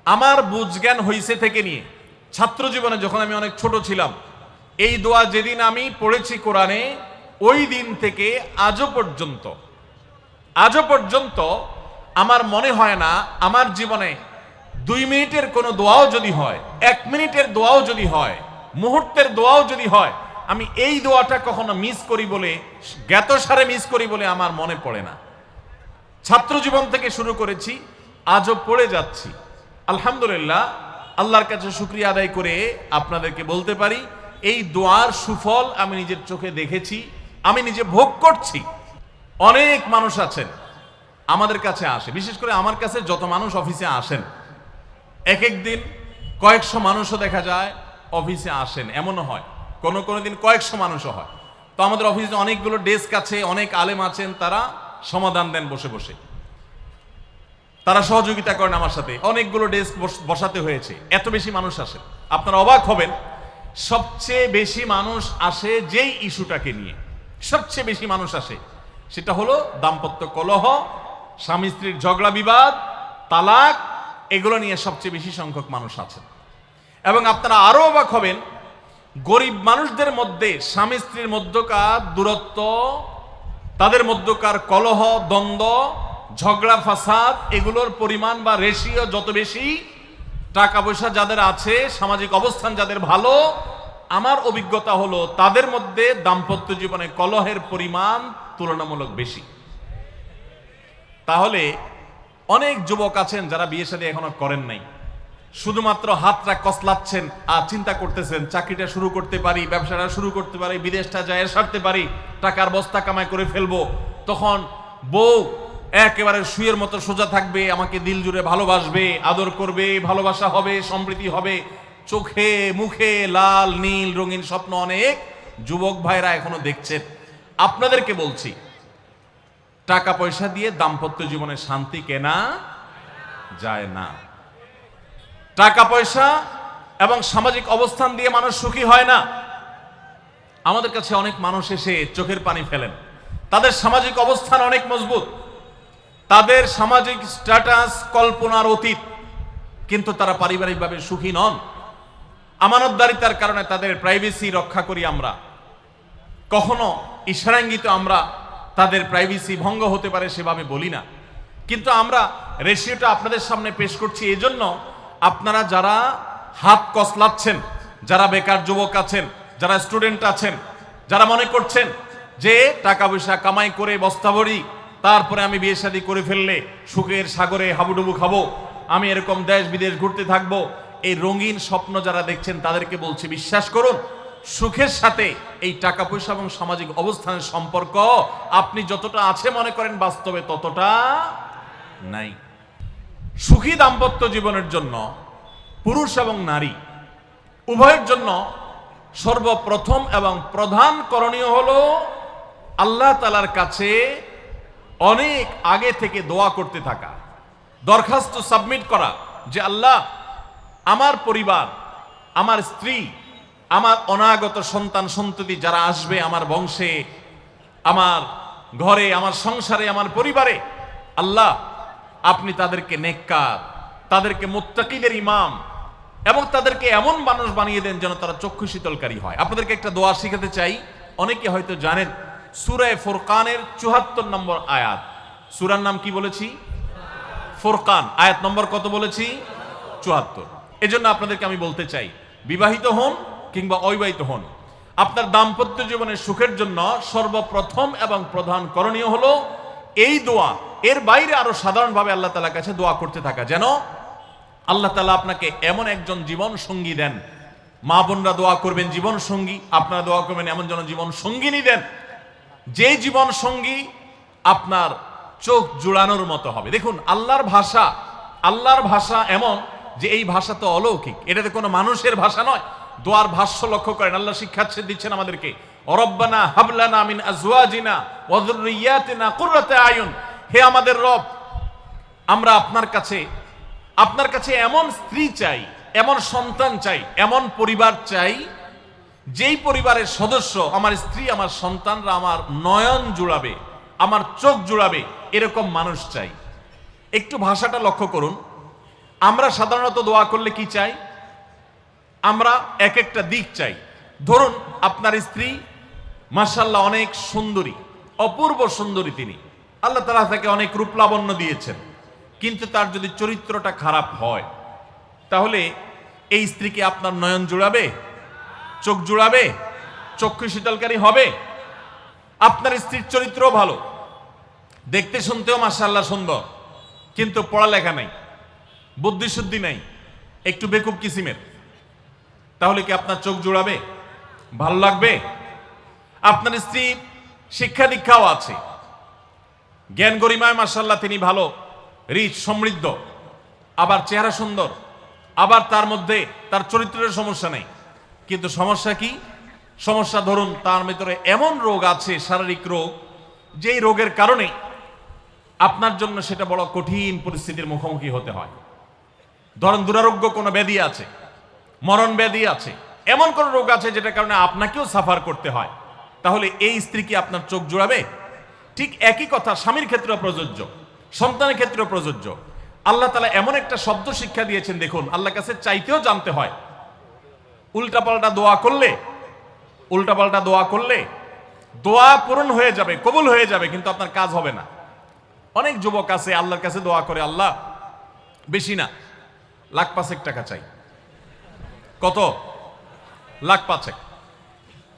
আমার বুঝজ্ঞান হইছে থেকে নিয়ে ছাত্র জীবনে যখন আমি অনেক ছোট ছিলাম, এই দোয়া যেদিন আমি পড়েছি কোরআনে, ওই দিন থেকে আজও পর্যন্ত আমার মনে হয় না আমার জীবনে 2 মিনিটের কোনো দোয়াও যদি হয়, 1 মিনিটের দোয়াও যদি হয়, মুহূর্তের দোয়াও যদি হয়, আমি এই দোয়াটা কখনো মিস করি বলে, জ্ঞাতসারে মিস করি বলে আমার মনে পড়ে না। ছাত্র জীবন থেকে শুরু করেছি, আজও পড়ে যাচ্ছি। আলহামদুলিল্লাহ, আল্লাহর কাছে শুকরিয়া আদায় করে আপনাদেরকে বলতে পারি, এই দোয়ার সুফল আমি নিজের চোখে দেখেছি, আমি নিজে ভোগ করছি। অনেক মানুষ আছেন আমাদের কাছে আসে, বিশেষ করে আমার কাছে যত মানুষ অফিসে আসেন, এক এক দিন কয়েকশো মানুষও দেখা যায় অফিসে আসেন, এমনও হয় কোনো দিন কয়েকশো মানুষও হয়। তো আমাদের অফিসে অনেকগুলো ডেস্ক আছে, অনেক আলেম আছেন, তারা সমাধান দেন বসে বসে, তারা সহযোগিতা করেন আমার সাথে। অনেকগুলো ডেস্ক বসাতে হয়েছে, এত বেশি মানুষ আসে। আপনারা অবাক হবেন, সবচেয়ে বেশি মানুষ আসে যেই ইস্যুটাকে নিয়ে, সবচেয়ে বেশি মানুষ আসে সেটা হলো দাম্পত্য কলহ, স্বামী স্ত্রীর ঝগড়া বিবাদ, তালাক, এগুলো নিয়ে সবচেয়ে বেশি সংখ্যক মানুষ আছেন। এবং আপনারা আরো অবাক হবেন, গরিব মানুষদের মধ্যে স্বামী স্ত্রীর মধ্যকার দূরত্ব, তাদের মধ্যকার কলহ, দ্বন্দ্ব, ঝগড়া, ফাসাদ, এগুলোর পরিমাণ বা রেশিও যত বেশি, টাকা পয়সা যাদের আছে, সামাজিক অবস্থান যাদের ভালো, আমার অভিজ্ঞতা হলো তাদের মধ্যে দাম্পত্য জীবনে কলহের পরিমাণ তুলনামূলক বেশি। তাহলে অনেক যুবক আছেন যারা বিয়ে শাদী এখনো করেন নাই, শুধুমাত্র হাতটা কসলাচ্ছেন আর চিন্তা করতেছেন চাকরিটা শুরু করতে পারি, ব্যবসাটা শুরু করতে পারি, বিদেশটা যায় সারতে পারি, টাকার বস্তা কামাই করে ফেলবো। তখন বউ একেবারে শুয়ের মতো সোজা থাকবে, আমাকে দিল জুড়ে ভালোবাসবে, আদর করবে, ভালোবাসা হবে, সমৃদ্ধি হবে, চোখে মুখে লাল নীল রঙিন স্বপ্ন অনেক যুবক ভাইরা এখনো দেখছেন। আপনাদেরকে বলছি, টাকা পয়সা দিয়ে দাম্পত্য জীবনে শান্তি কেনা যায় না। টাকা পয়সা এবং সামাজিক অবস্থান দিয়ে মানুষ সুখী হয় না। আমাদের কাছে অনেক মানুষ এসে চোখের পানি ফেলেন, তাদের সামাজিক অবস্থান অনেক মজবুত, তাদের সামাজিক স্ট্যাটাস কল্পনার অতীত, কিন্তু তারা পারিবারিকভাবে সুখী নন। আমানতদারিতার কারণে তাদের প্রাইভেসি রক্ষা করি আমরা, কখনো ইশারাঙ্গিত আমরা তাদের প্রাইভেসি ভঙ্গ হতে পারে সেভাবে বলি না। কিন্তু আমরা রেশিওটা আপনাদের সামনে পেশ করছি এজন্য, আপনারা যারা হাত কসলাচ্ছেন, যারা বেকার যুবক আছেন, যারা স্টুডেন্ট আছেন, যারা মনে করছেন যে টাকা পয়সা কামাই করে বস্তা ভরি, তারপরে আমি বিয়ে শাদী করে ফেললে সুখের সাগরে হাবুডুবু খাবো, আমি এরকম দেশ বিদেশ ঘুরতে থাকবো, এই রঙিন স্বপ্ন যারা দেখছেন তাদেরকে বলছি, বিশ্বাস করুন, সুখের সাথে এই টাকা পয়সা এবং সামাজিক অবস্থানের সম্পর্ক আপনি যতটা আছে মনে করেন, বাস্তবে ততটা নাই। সুখী দাম্পত্য জীবনের জন্য পুরুষ এবং নারী উভয়ের জন্য সর্বপ্রথম এবং প্রধান করণীয় হলো আল্লাহ তাআলার কাছে অনেক আগে থেকে দোয়া করতে থাকা, দরখাস্ত সাবমিট করা যে আল্লাহ, আমার পরিবার, আমার স্ত্রী, আমার অনাগত সন্তান সন্ততি যারা আসবে আমার বংশে, আমার ঘরে, আমার সংসারে, আমার পরিবারে, আল্লাহ আপনি তাদেরকে নেককার, তাদেরকে মুত্তাকিদের ইমাম এবং তাদেরকে এমন মানুষ বানিয়ে দেন যেন তারা চক্ষু শীতলকারী হয়। আপনাদেরকে একটা দোয়া শিখাতে চাই, অনেকে হয়তো জানেন, সূরা ফুরকানের ৭৪ নম্বর আয়াত। সূরার নাম কি বলেছি? ফুরকান। আয়াত নম্বর কত বলেছি? ৭৪। এজন্য আপনাদেরকে আমি বলতে চাই, বিবাহিত হন কিংবা অবিবাহিত হন, আপনার দাম্পত্য জীবনের সুখের জন্য সর্বপ্রথম এবং প্রধান করণীয় হলো এই দোয়া। এর বাইরে আরো সাধারণভাবে আল্লাহ তাআলার কাছে দোয়া করতে থাকা, যেন আল্লাহ তাআলা আপনাকে এমন একজন জীবন সঙ্গী দেন। মা বোনরা দোয়া করবেন জীবন সঙ্গী, আপনারা দোয়া করবেন এমন যেন জীবন সঙ্গিনী দেন, যে জীবন সঙ্গী আপনার চোখ জুড়ানোর মতো হবে। দেখুন, আল্লাহর ভাষা এমন যে এই ভাষা তো অলৌকিক, এটাতে কোনো মানুষের ভাষা নয়। দোয়ার ভাষ্য লক্ষ্য করেন, আল্লাহ শিক্ষা দিচ্ছেন আমাদেরকে, রব্বানা হাবলানা মিন আজওয়াজিনা ওয়া যুররিয়াতিনা কুররাতা আয়ুন, হে আমাদের রব, আমরা আপনার কাছে এমন স্ত্রী চাই, এমন সন্তান চাই, এমন পরিবার চাই, যেই পরিবারের সদস্য, আমার স্ত্রী, আমার সন্তানরা আমার নয়ন জুড়াবে, আমার চোখ জুড়াবে, এরকম মানুষ চাই। একটু ভাষাটা লক্ষ্য করুন। আমরা সাধারণত দোয়া করলে কি চাই? আমরা এক একটা দিক চাই। ধরুন আপনার স্ত্রী মাশাআল্লাহ অনেক সুন্দরী, অপূর্ব সুন্দরী, তিনি আল্লাহ তাআলা তাকে অনেক রূপ লাবণ্য দিয়েছেন, কিন্তু তার যদি চরিত্রটা খারাপ হয়, তাহলে এই স্ত্রীকে আপনার নয়ন জুড়াবে? চোখ জুড়াবে? চক্ষু শীতলকারী হবে? আপনার স্ত্রীর চরিত্র ভালো, দেখতে শুনতেও মাশাআল্লাহ সুন্দর, কিন্তু পড়ালেখা নাই, বুদ্ধিশুদ্ধি নাই, একটু বেকুব কিসিমের, তাহলে কি আপনার চোখ জুড়াবে? ভালো লাগবে? আপনার স্ত্রী শিক্ষা দীক্ষাও আছে, জ্ঞান গরিমায় মাশাআল্লাহ তিনি ভালো, রিচ, সমৃদ্ধ, আবার চেহারা সুন্দর, আবার তার মধ্যে তার চরিত্রের সমস্যা নেই, কিন্তু সমস্যা কি? সমস্যা ধরুন তার ভিতরে এমন রোগ আছে, শারীরিক রোগ, যেই রোগের কারণে আপনার জন্য সেটা বড় কঠিন পরিস্থিতির মুখোমুখি হতে হয়। ধরেন দুরারোগ্য কোনো ব্যাধি আছে, মরণ ব্যাধি আছে, এমন কোন রোগ আছে যেটার কারণে আপনাকেও সাফার করতে হয়, তাহলে এই স্ত্রী কি আপনার চোখ জুড়াবে? ঠিক একই কথা স্বামীর ক্ষেত্রেও প্রযোজ্য, সন্তানের ক্ষেত্রেও প্রযোজ্য। আল্লাহ তাআলা এমন একটা শব্দ শিক্ষা দিয়েছেন, দেখুন আল্লাহর কাছে চাইতেও জানতে হয়। উল্টাপাল্টা দোয়া করলে দোয়া পূরণ হয়ে যাবে, কবুল হয়ে যাবে, কিন্তু আপনার কাজ হবে না। অনেক যুবক আছে আল্লাহর কাছে দোয়া করে, আল্লাহ বেশি না, লাখ পাঁচেক টাকা চাই। কত? লাখ পাঁচেক।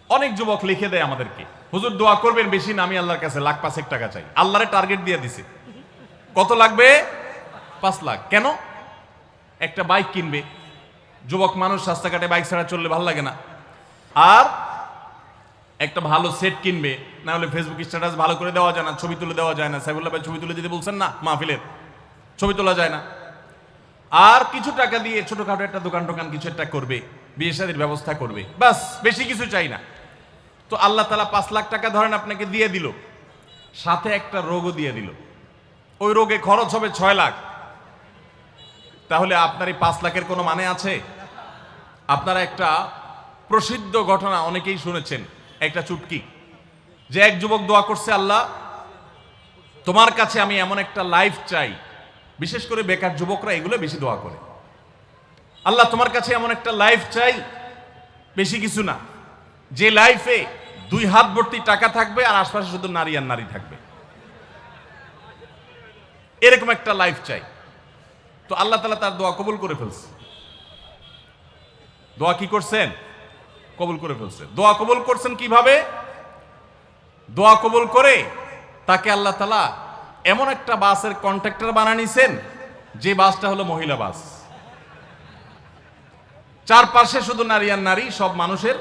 অনেক যুবক লিখে দেয় আমাদেরকে, হুজুর দোয়া করবেন, বেশি না, আমি আল্লাহর কাছে লাখ পাঁচেক টাকা চাই। আল্লাহরে টার্গেট দিয়ে দিছে, কত লাগবে? 5 লাখ। কেন? একটা বাইক কিনবে, যুবক মানুষ, রাস্তাঘাটে বাইক ছাড়া চললে ভালো লাগে না, আর একটা ভালো সেট কিনবে, না হলে ফেসবুক স্ট্যাটাস ভালো করে দেওয়া যায় না, ছবি তুলে দেওয়া যায় না। সাইফুল্লাহ ভাই ছবি তুলে দিতে বলছেন না, মাহফিলের ছবি তোলা যায় না। আর কিছু টাকা দিয়ে ছোটখাটো একটা দোকান টোকান কিছু একটা করবে, বিয়ে শাদীর ব্যবস্থা করবে, বাস, বেশি কিছু চাই না। তো আল্লাহ তাআলা 5 লাখ টাকা ধরেন আপনাকে দিয়ে দিল, সাথে একটা রোগও দিয়ে দিল, ওই রোগে খরচ হবে 6 লাখ। তাহলে আপনার এই 5 লাখের কোনো মানে আছে? আপনারা একটা প্রসিদ্ধ ঘটনা অনেকেই শুনেছেন, একটা চুটকি, যে এক যুবক দোয়া করছে, আল্লাহ তোমার কাছে আমি এমন একটা লাইফ চাই, বিশেষ করে বেকার যুবকরা এগুলো বেশি দোয়া করে, আল্লাহ তোমার কাছে এমন একটা লাইফ চাই, বেশি কিছু না, যে লাইফে 2 হাত ভর্তি টাকা থাকবে আর আশপাশে শুধু নারী আর নারী থাকবে, এরকম একটা লাইফ চাই। তো আল্লাহ তাআলা তার দোয়া কবুল করে ফেলছে। দোয়া কি করছেন? কবুল করে ফেলছে। দোয়া কবুল করছেন কিভাবে? দোয়া কবুল করে তাকে আল্লাহ তাআলা এমন একটা বাসের কন্ট্রাক্টর বানিয়ে নিছেন, যে বাসটা হলো মহিলা বাস, চারপাশে শুধু নারী আর নারী, সব মানুষের,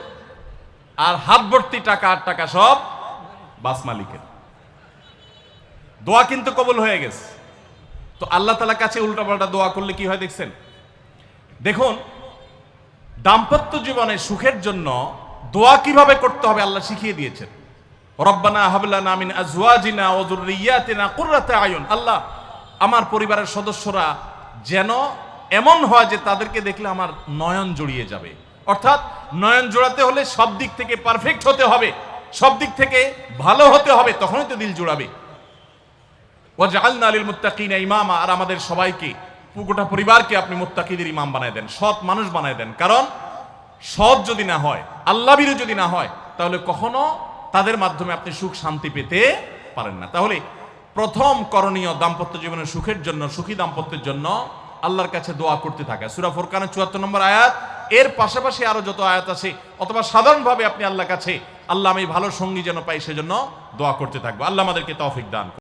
আর হাত ভর্তি টাকা আর টাকা সব বাস মালিকের। দোয়া কিন্তু কবুল হয়ে গেছে। তো আল্লাহ তাআলার কাছে উল্টাপাল্টা দোয়া করলে কি হয় দেখছেন? দেখুন দাম্পত্য জীবনে সুখের জন্য দোয়া কিভাবে করতে হবে আল্লাহ শিখিয়ে দিয়েছেন। রব্বানা হাব লানা মিন আজওয়াজিনা ওয়া যুররিয়াতিনা কুররাতা আয়ুন, আল্লাহ আমার পরিবারের সদস্যরা যেন এমন হয় যে তাদেরকে দেখলে আমার নয়ন জড়িয়ে যাবে। অর্থাৎ নয়ন জোড়াতে হলে সব দিক থেকে পারফেক্ট হতে হবে, সব দিক থেকে ভালো হতে হবে, তখনই তো দিল জোড়াবে। ওয়াজআলনা লিল মুত্তাকিনা ইমামা, আর আমাদের সবাইকে, গোটা পরিবারকে আপনি মুত্তাকিদের ইমাম বানায় দেন, সৎ মানুষ বানায় দেন। কারণ সৎ যদি না হয়, আল্লাহভীরু যদি না হয়, তাহলে কখনো তাদের মাধ্যমে আপনি সুখ শান্তি পেতে পারেন না। তাহলে প্রথম করণীয় দাম্পত্য জীবনের সুখের জন্য, সুখী দাম্পত্যের জন্য আল্লাহর কাছে দোয়া করতে থাকা। সূরা ফুরকানের ৭৪ নম্বর আয়াত, এর পাশাপাশি আরো যত আয়াত আছে, অথবা সাধারণভাবে আপনি আল্লাহর কাছে, আল্লাহ আমি ভালো সঙ্গী যেন পাই সেজন্য দোয়া করতে থাকবো। আল্লাহ আমাদেরকে তৌফিক দান।